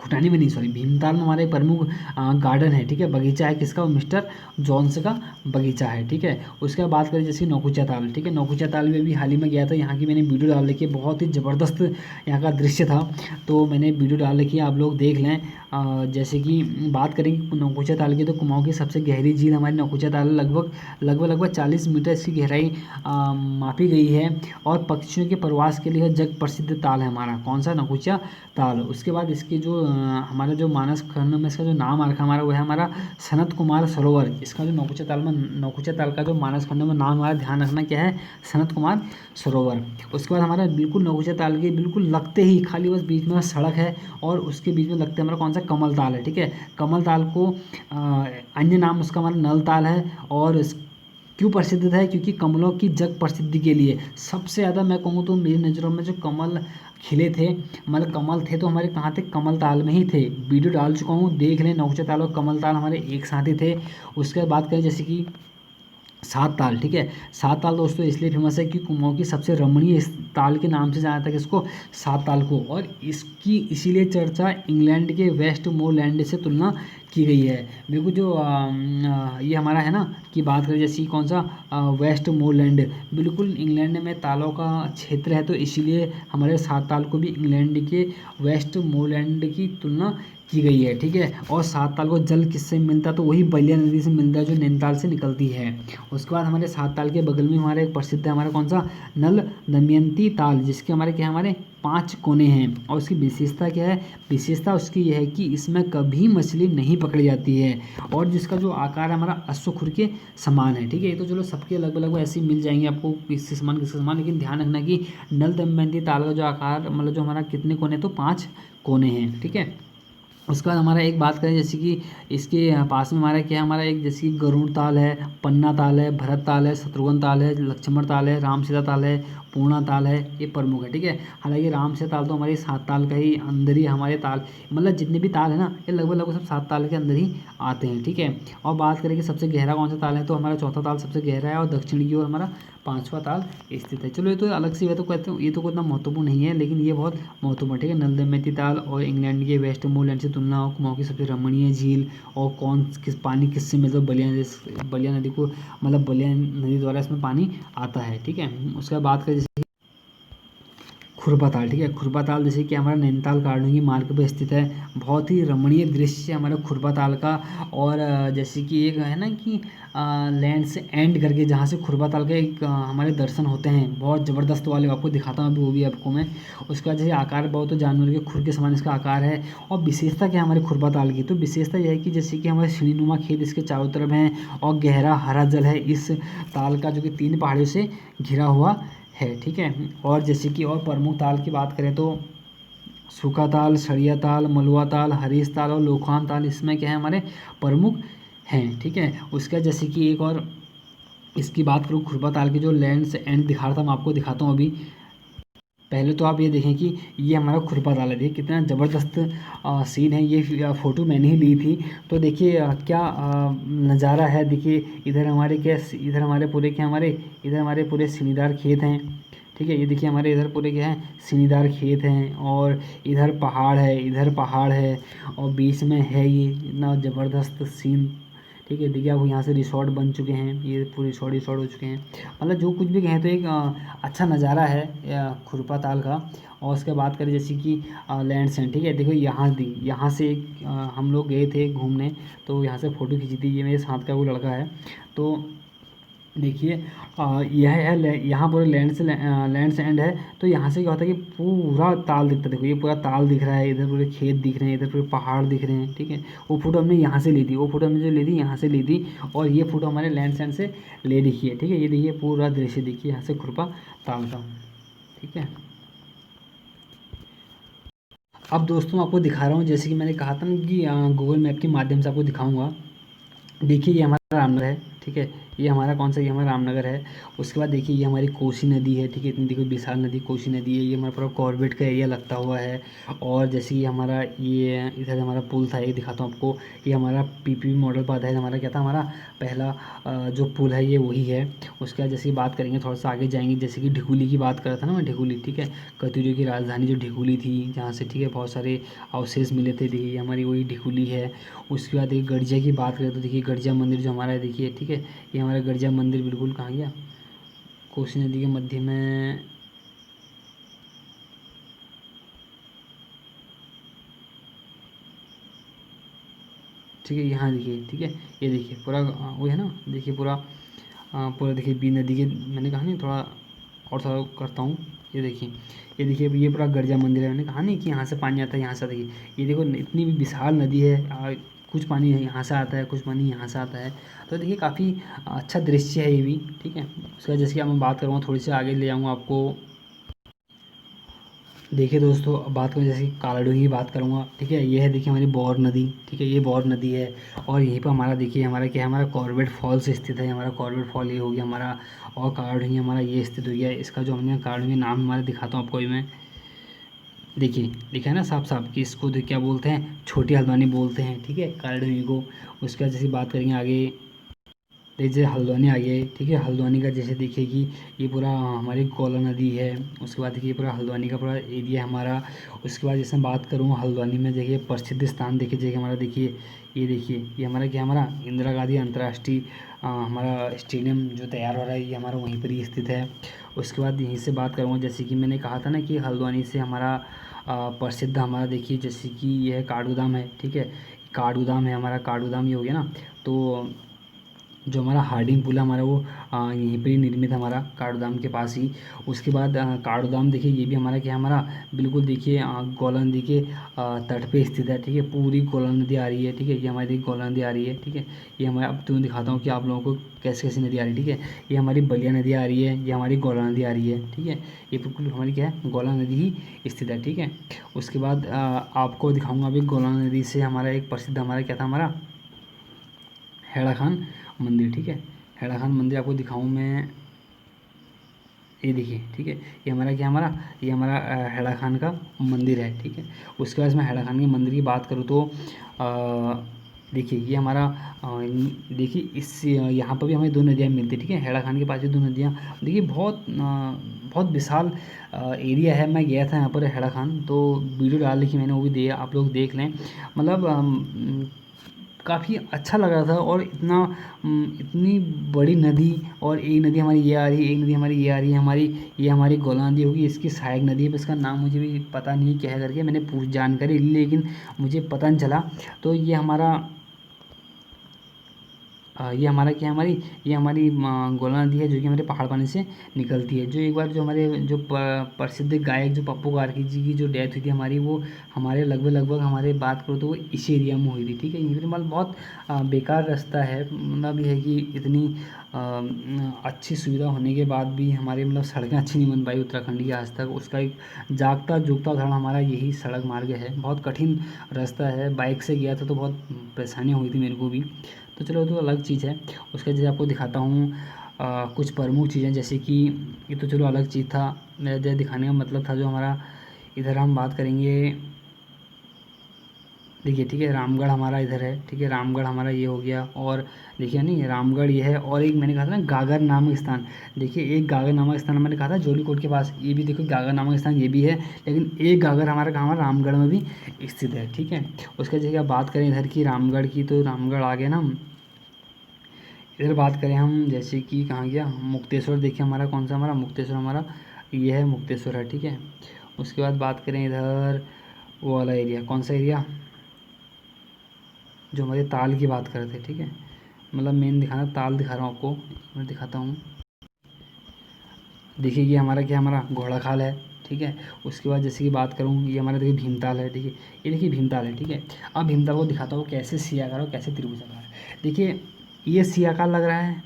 खुटानी में नहीं, सॉरी, भीमताल में हमारा एक प्रमुख गार्डन है। ठीक है, बगीचा है किसका, मिस्टर जॉन्स का बगीचा है। ठीक है, उसके बाद बात करें जैसे नौकुचिया ताल। ठीक है, नौकुचिया ताल में भी हाल ही में गया था, यहाँ की मैंने वीडियो डाल रखी है, बहुत ही ज़बरदस्त यहाँ का दृश्य था, तो मैंने वीडियो डाल रखी है, आप लोग देख लें। जैसे कि बात करेंगे नौकुचिया ताल की, तो कुमाऊं की सबसे गहरी झील हमारी नौकुचिया ताल, लगभग 40 मीटर इसकी गहराई मापी गई है। और पक्षियों के प्रवास के लिए जग प्रसिद्ध ताल है हमारा कौन सा, नौकुचिया ताल। उसके बाद इसके जो हमारा जो मानस खंड में इसका जो नाम रखा हमारा वो है हमारा सनत कुमार सरोवर। इसका जो नौकुचिया ताल का जो मानस खंड में नाम हमारा ध्यान रखना क्या है, सनत कुमार सरोवर। उसके बाद हमारा बिल्कुल नौकुचिया ताल के बिल्कुल लगते ही खाली बस बीच में सड़क है, और उसके बीच में लगते हमारा कौन सा, कमल ताल है। ठीक है, कमल ताल को अन्य नाम उसका हमारा नल ताल है। और क्यों प्रसिद्ध है, क्योंकि कमलों की जग प्रसिद्धि के लिए सबसे ज़्यादा मैं कहूँ तो मेरी नज़रों में जो कमल खिले थे, मतलब कमल थे तो हमारे कहाँ थे, कमल ताल में ही थे। वीडियो डाल चुका हूँ, देख लें, नौकुचिया ताल और कमल ताल हमारे एक साथ ही थे। उसके बाद बात करें जैसे कि सात ताल। ठीक है, सात ताल दोस्तों इसलिए फेमस है कि कुमाऊं की सबसे रमणीय इस ताल के नाम से जाना था किसको, सात ताल को। और इसकी इसीलिए चर्चा इंग्लैंड के वेस्टमोरलैंड से तुलना की गई है। बिल्कुल जो ये हमारा है ना कि बात करें जैसे कौन सा, वेस्टमोरलैंड, बिल्कुल इंग्लैंड में तालों का क्षेत्र है, तो इसीलिए हमारे सात ताल को भी इंग्लैंड के वेस्टमोरलैंड की तुलना की गई है, ठीक है। और 7 ताल को जल किससे मिलता है, तो वही बलिया नदी से मिलता है जो नैनीताल से निकलती है। उसके बाद हमारे 7 ताल के बगल में हमारा एक प्रसिद्ध है, हमारा कौन सा, नल दमयंती ताल, जिसके हमारे क्या, हमारे 5 कोने हैं। और उसकी विशेषता क्या है, विशेषता उसकी यह है कि इसमें कभी मछली नहीं पकड़ी जाती है, और जिसका जो आकार है हमारा अश्वखुर के समान है, ठीक है। ये तो चलो सबके अलग अलग ऐसे ही मिल जाएंगे आपको, किसके समान किसके समान, लेकिन ध्यान रखना कि नल दमयंती ताल का जो आकार, मतलब जो हमारा कितने कोने, तो 5 कोने हैं, ठीक है। उसके बाद हमारा एक बात करें, जैसे कि इसके पास में हमारा क्या है, हमारा एक जैसे कि गरुड़ ताल है, पन्ना ताल है, भरत ताल है, शत्रुघ्न ताल है, लक्ष्मण ताल है, राम सीता ताल है, पूर्णा ताल है, ये प्रमुख है, ठीक है। हालांकि राम सीता ताल तो हमारी 7 ताल का ही अंदर ही हमारे ताल, मतलब जितने भी ताल है ना, ये लगभग लगभग सब 7 ताल के अंदर ही आते हैं, ठीक है। और बात करें कि सबसे गहरा कौन सा ताल है, तो हमारा चौथा ताल सबसे गहरा है, और दक्षिण की ओर हमारा 5वां ताल स्थित है। चलो ये तो अलग से, वह तो कहते हैं ये तो उतना महत्वपूर्ण नहीं है, लेकिन ये बहुत महत्वपूर्ण, ठीक है। नल दमयंती ताल और इंग्लैंड के वेस्टमोरलैंड से तुलना और कुमाऊं की सबसे रमणीय झील, और कौन किस पानी किससे, मतलब बलिया नदी को, मतलब बलिया नदी द्वारा इसमें पानी आता है, ठीक है। उसके बाद बात करें जैसे खुरपा ताल, ठीक है। खुरपा ताल जैसे कि हमारा नैनीताल कार्डोंगी मार्ग पर स्थित है, बहुत ही रमणीय दृश्य है हमारा खुरपा ताल का। और जैसे कि एक है ना कि लैंड से एंड करके, जहाँ से खुरपा ताल के एक हमारे दर्शन होते हैं, बहुत ज़बरदस्त वाले, आपको दिखाता हूँ अभी वो भी आपको मैं। उसका जैसे आकार बहुत, तो जानवर के खुर के समान इसका आकार है। और विशेषता क्या है हमारे खुरपा ताल की, तो विशेषता यह है कि जैसे कि हमारे सीढ़ीनुमा खेत इसके चारों तरफ हैं, और गहरा हरा जल है इस ताल का, जो कि 3 पहाड़ियों से घिरा हुआ है, ठीक है। और जैसे कि और प्रमुख ताल की बात करें, तो सूखा ताल, सरिया ताल, मलुआ ताल, हरीश ताल और लोखान ताल इसमें क्या है, हमारे प्रमुख हैं, ठीक है। उसका जैसे कि एक और इसकी बात करूँ, खुरपा ताल की जो लैंड से एंड दिखा रहा था, मैं आपको दिखाता हूँ अभी। पहले तो आप ये देखें कि ये हमारा खुरपा ताल है, देखिए कितना ज़बरदस्त सीन है। ये फ़ोटो मैंने ही ली थी, तो देखिए क्या नज़ारा है। देखिए इधर हमारे क्या, इधर हमारे पूरे क्या, हमारे इधर हमारे पूरे सीढ़ीदार खेत हैं, ठीक है। ये देखिए हमारे इधर पूरे क्या हैं, सीढ़ीदार खेत हैं, और इधर पहाड़ है, इधर पहाड़ है, और बीच में है ये इतना ज़बरदस्त सीन, ठीक है। देखिए अब यहाँ से रिसॉर्ट बन चुके हैं, ये पूरे रिसॉर्ट रिसॉर्ट हो चुके हैं, मतलब जो कुछ भी कहें तो एक अच्छा नज़ारा है खुरपा ताल का। और उसके बात करें जैसे कि लैंड सेंड, ठीक है। देखो यहाँ से एक हम लोग गए थे घूमने, तो यहाँ से फ़ोटो खींची थी, ये मेरे साथ का वो लड़का है। तो देखिए यह है यहाँ पूरे लैंड से एंड है, तो यहाँ से क्या होता है कि पूरा ताल दिखता है। देखो ये पूरा ताल दिख रहा है, इधर पूरे खेत दिख रहे हैं, इधर पूरे पहाड़ दिख रहे हैं, ठीक है। वो फोटो हमने यहाँ से ली थी, वो फोटो हमने जो ली थी यहाँ से ली थी, और ये फोटो हमारे लैंड से एंड से ले रखी है, ठीक है। ये देखिए पूरा दृश्य देखिए यहाँ से खुरपा ताल का, ठीक है। अब दोस्तों आपको दिखा रहा हूँ, जैसे कि मैंने कहा था ना कि गूगल मैप के माध्यम से आपको दिखाऊंगा। देखिए ये हमारा रामनगर है, ठीक है। ये हमारा कौन सा, ये हमारा रामनगर है। उसके बाद देखिए ये हमारी कोसी नदी है, ठीक है। इतनी देखो विशाल नदी कोसी नदी है, ये हमारा पूरा कॉर्बेट का एरिया लगता हुआ है। और जैसे कि हमारा ये इधर हमारा पुल था, ये दिखाता हूँ आपको। ये हमारा पीपीपी मॉडल पर आधारित हमारा क्या था, हमारा पहला जो पुल है ये वही है। उसके बाद जैसे कि बात करेंगे, थोड़ा सा आगे जाएंगे, जैसे कि ढिकुली की बात कर रहा था ना मैं, ढिकुली, ठीक है। कतूरियों की राजधानी जो ढिकुली थी, जहाँ से ठीक है बहुत सारे अवशेष मिले थे, देखिए ये हमारी वही ढिकुली है। उसके बाद एक गरजा की बात करें, तो देखिए गरजा मंदिर जो हमारा है, देखिए ठीक है। ये हमारा गरजा मंदिर बिल्कुल कहाँ गया, कोसी नदी के मध्य में, ठीक है। यहाँ देखिए, ठीक है। ये देखिए पूरा वो है ना, देखिए पूरा पूरा देखिए बी नदी के, मैंने कहा नहीं थोड़ा और थोड़ा करता हूँ। ये देखिए ये पूरा गरजा मंदिर है, मैंने कहा नहीं कि यहाँ से पानी आता है, यहाँ से आता है। ये देखो इतनी विशाल नदी है, कुछ पानी यहाँ से आता है, कुछ पानी यहाँ से आता है। तो देखिए काफ़ी अच्छा दृश्य है ये भी, ठीक है। उसके बाद जैसे कि अब मैं बात करूँगा, थोड़ी सी आगे ले जाऊँगा आपको। देखिए दोस्तों अब बात करें, जैसे कि कालाडूंगी की बात करूँगा, ठीक है। ये है देखिए हमारी बौर नदी, ठीक है। ये बौर नदी है, और यहीं पर हमारा देखिए हमारा क्या है, हमारा कॉर्बेट फॉल्स स्थित है। हमारा कॉर्बेट फॉल ये हो गया हमारा, और कालाडूंगी हमारा ये स्थित हो गया। इसका जो हमने कालाडूंगी नाम हमारा दिखाता हूँ आपको अभी मैं। देखिए लिखा है ना साफ साफ कि इसको क्या बोलते हैं, छोटी हल्द्वानी बोलते हैं, ठीक है, कालाडूंगी को। उसके बाद जैसे बात करेंगे आगे, जैसे हल्द्वानी आ गया है, ठीक है। हल्द्वानी का जैसे देखिए कि ये पूरा हमारी कोला नदी है। उसके बाद देखिए पूरा हल्द्वानी का पूरा एरिया है हमारा। उसके बाद जैसे बात करूँ हल्द्वानी में देखिए प्रसिद्ध स्थान, देखिए जैसे हमारा देखिए, ये देखिए ये हमारा क्या, हमारा इंदिरा गांधी अंतर्राष्ट्रीय हमारा स्टेडियम जो तैयार हो रहा है, ये हमारा वहीं पर ही स्थित है। उसके बाद यहीं से बात करूँगा, जैसे कि मैंने कहा था ना कि हल्द्वानी से हमारा प्रसिद्ध हमारा देखिए, जैसे कि यह काठगोदाम है, ठीक है। काठगोदाम है हमारा, काठगोदाम ये हो गया ना। तो जो हमारा हार्डिंग पुल है हमारा वो यहीं पे ही निर्मित है हमारा, काठगोदाम के पास ही। उसके बाद काठगोदाम देखिए, ये भी हमारा क्या है, हमारा बिल्कुल देखिए गौला नदी के तट पे स्थित है, ठीक है। पूरी गौला नदी आ रही है, ठीक है। ये हमारी गौला नदी आ रही है, ठीक है। ये हमारा, अब तुम्हें दिखाता हूँ कि आप लोगों को कैसे कैसी नदी आ रही है, ठीक है। ये हमारी बलिया नदी आ रही है, ये हमारी गौला नदी आ रही है, ठीक है। ये बिल्कुल हमारी क्या है, गौला नदी ही स्थित है, ठीक है। उसके बाद आपको दिखाऊंगा अभी गौला नदी से हमारा एक प्रसिद्ध हमारा क्या था, हमारा हेड़ा खान मंदिर, ठीक है। हेड़ा खान मंदिर आपको दिखाऊं मैं, ये देखिए, ठीक है। ये हमारा क्या, हमारा ये हमारा हेड़ा खान का मंदिर है, ठीक है। उसके बाद मैं हेड़ा खान के मंदिर की बात करूँ तो देखिए ये हमारा देखिए इस यहाँ पर भी हमें दो नदियाँ मिलती है, ठीक है। हेड़ा खान के पास भी दो नदियाँ, देखिए बहुत बहुत विशाल एरिया है। मैं गया था यहाँ पर हेड़ा खान, तो वीडियो डाल रखी मैंने, वो भी दे, आप लोग देख लें। मतलब काफ़ी अच्छा लग रहा था। और इतनी बड़ी नदी, और एक नदी हमारी ये आ रही है, एक नदी हमारी ये आ रही है, ये हमारी गौला नदी होगी, इसकी सहायक नदी है। इसका नाम मुझे भी पता नहीं क्या है करके, मैंने पूछ जानकारी ली लेकिन मुझे पता नहीं चला। तो ये हमारा ये हमारा क्या है, ये हमारी गौला नदी है, जो कि हमारे पहाड़ पानी से निकलती है। जो एक बार जो हमारे जो प्रसिद्ध गायक जो पप्पू गार्की जी की जो डेथ हुई थी हमारी, वो हमारे लगभग हमारे बात करो तो वो इसी एरिया में हुई थी, ठीक है। ये भी मतलब बहुत बेकार रास्ता है। मतलब ये है कि इतनी अच्छी सुविधा होने के बाद भी हमारे मतलब सड़कें अच्छी नहीं बन पाई उत्तराखंड की आज तक। उसका एक जागता जुगता उदाहरण हमारा यही सड़क मार्ग है। बहुत कठिन रास्ता है, बाइक से गया था तो बहुत परेशानियाँ हुई थी मेरे को भी। तो चलो तो अलग चीज़ है। उसके जैसे आपको दिखाता हूँ कुछ प्रमुख चीज़ें, जैसे कि ये तो चलो अलग चीज़ था, मेरा जो दिखाने का मतलब था जो हमारा। इधर हम बात करेंगे, देखिए, ठीक है। रामगढ़ हमारा इधर है, ठीक है। रामगढ़ हमारा ये हो गया। और देखिए नहीं, रामगढ़ ये है। और एक मैंने कहा था ना गागर नामक स्थान, देखिए एक गागर नामक स्थान मैंने कहा था जोलीकोट के पास, ये भी देखो गागर नामक स्थान ये भी है। लेकिन एक गागर हमारा कहाँ है, रामगढ़ में भी स्थित है, ठीक है। उसके जैसे आप बात करें इधर की रामगढ़ की, तो रामगढ़ आ गया ना। इधर बात करें हम, जैसे कि कहाँ गया, मुक्तेश्वर। देखिए हमारा कौन सा, हमारा मुक्तेश्वर, हमारा ये है मुक्तेश्वर है, ठीक है। उसके बाद बात करें इधर वो वाला एरिया, कौन सा एरिया, जो हमारे ताल की बात कर रहे थे, ठीक है। मतलब मेन दिखाना, ताल दिखा रहा हूँ आपको, मैं दिखाता हूँ। देखिए ये हमारा क्या, हमारा घोड़ा खाल है, ठीक है। उसके बाद जैसे कि बात करूँ, ये हमारा देखिए भीमताल है, ठीक है। ये देखिए भीमताल है, ठीक है। अब भीमताल को दिखाता हूँ कैसे सियाकार और कैसे त्रिभुजाकार है। देखिए ये सियाकार लग रहा है,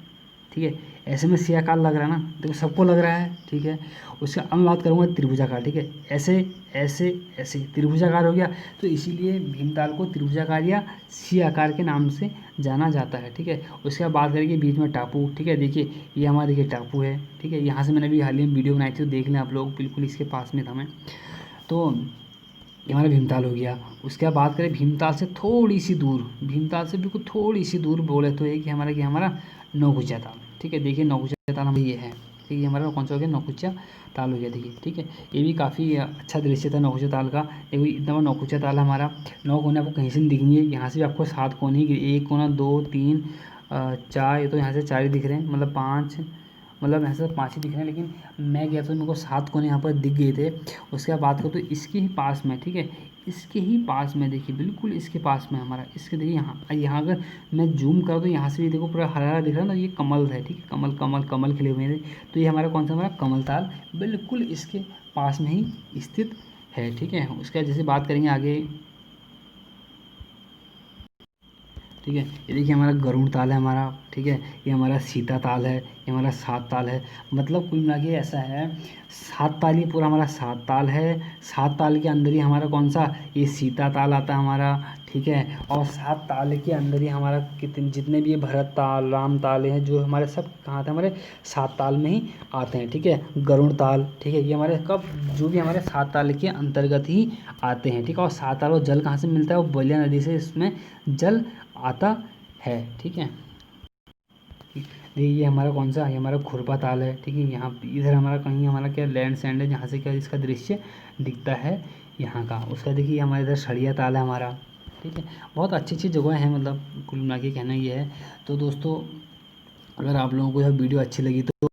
ठीक है। ऐसे में सियाकार लग रहा है ना, देखो सबको लग रहा है, ठीक है। उसका अब मैं बात करूँगा त्रिभुजाकार, ठीक है। ऐसे ऐसे ऐसे त्रिभुजाकार हो गया। तो इसीलिए भीमताल को त्रिभुजाकार या सी आकार के नाम से जाना जाता है, ठीक है। उसके बाद बात करेंगे बीच में टापू, ठीक है। देखिए ये हमारा देखिए टापू है, ठीक है। यहाँ से मैंने अभी हाल ही में वीडियो बनाई थी, तो देख लें आप लोग, बिल्कुल इसके पास में था मैं। तो ये हमारा भीमताल हो गया। उसके बाद बात करें भीमताल से थोड़ी सी दूर, भीमताल से बिल्कुल थोड़ी सी दूर बोले तो ये कि हमारा नौकुचिया ताल, ठीक है। देखिए नौकुचिया ताल हमारा ये है, ठीक है। ये हमारा कौन सा हो गया, नौकुचिया ताल हो गया, देखिए, ठीक है। ये भी काफ़ी अच्छा दृश्य था नौकुचिया ताल का। देखो इतना बड़ा नौकुचिया ताल है हमारा। 9 कोने आपको कहीं से नहीं दिखेंगे, यहाँ से भी आपको 7 कोने ही, एक कोना, 2, 3, 4, ये तो यहाँ से 4 ही दिख रहे हैं, मतलब 5, मतलब ऐसे 5 ही दिख रहे हैं। लेकिन मैं गया तो मेरे को 7 कोने यहाँ पर दिख गए थे। उसके बाद बात करूँ तो इसके ही पास में, ठीक है, इसके ही पास में देखिए, बिल्कुल इसके पास में हमारा, इसके देखिए यहाँ अगर मैं जूम करूँ तो यहाँ से भी देखो पूरा हरा हरा दिख रहा है ना, ये कमल है, ठीक है। कमल कमल कमल खिले हुए हैं। तो ये हमारा कौन सा, हमारा कमल ताल बिल्कुल इसके पास में ही स्थित है, ठीक है। उसके बाद जैसे बात करेंगे आगे, ठीक है। ये देखिए हमारा गरुड़ ताल है हमारा, ठीक है। ये हमारा सीता ताल है, ये हमारा 7 ताल है। मतलब कुल मिला के ऐसा है, 7 ताल ही पूरा हमारा 7 ताल है। 7 ताल के अंदर ही हमारा कौन सा, ये सीता ताल आता है हमारा, ठीक है। और 7 ताल के अंदर ही हमारा कितने जितने भी ये भरत ताल, राम ताल हैं, जो हमारे सब कहाँ थे, हमारे 7 ताल में ही आते हैं, ठीक है। गरुड़ ताल, ठीक है, ये हमारे कब, जो भी हमारे 7 ताल के अंतर्गत ही आते हैं, ठीक है। और 7 ताल को जल कहाँ से मिलता है, वो बलिया नदी से इसमें जल आता है, ठीक है। देखिए ये हमारा कौन सा, ये हमारा खुरपा ताल है, ठीक है। यहाँ इधर हमारा कहीं हमारा क्या लैंड सैंड है, जहाँ से क्या इसका दृश्य दिखता है यहाँ का। उसका देखिए हमारे इधर सड़िया ताल है हमारा, ठीक है। बहुत अच्छी अच्छी जगह हैं, मतलब कुल मिला के कहना ये है। तो दोस्तों अगर आप लोगों को यह वीडियो अच्छी लगी तो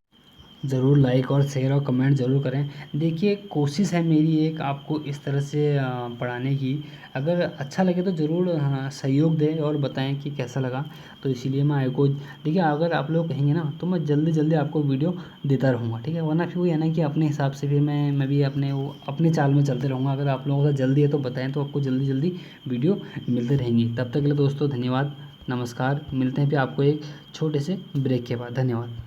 ज़रूर लाइक और शेयर और कमेंट ज़रूर करें। देखिए, कोशिश है मेरी एक आपको इस तरह से पढ़ाने की। अगर अच्छा लगे तो ज़रूर सहयोग दें और बताएं कि कैसा लगा। तो इसीलिए मैं आपको देखिए, अगर आप लोग कहेंगे ना तो मैं जल्दी जल्दी आपको वीडियो देता रहूँगा, ठीक है। वरना फिर वही है ना कि अपने हिसाब से फिर मैं भी अपने चाल में चलते रहूँगा। अगर आप लोगों को जल्दी है तो बताएं, तो आपको जल्दी जल्दी वीडियो मिलते रहेंगी। तब तक के लिए दोस्तों धन्यवाद, नमस्कार। मिलते हैं फिर आपको एक छोटे से ब्रेक के बाद। धन्यवाद।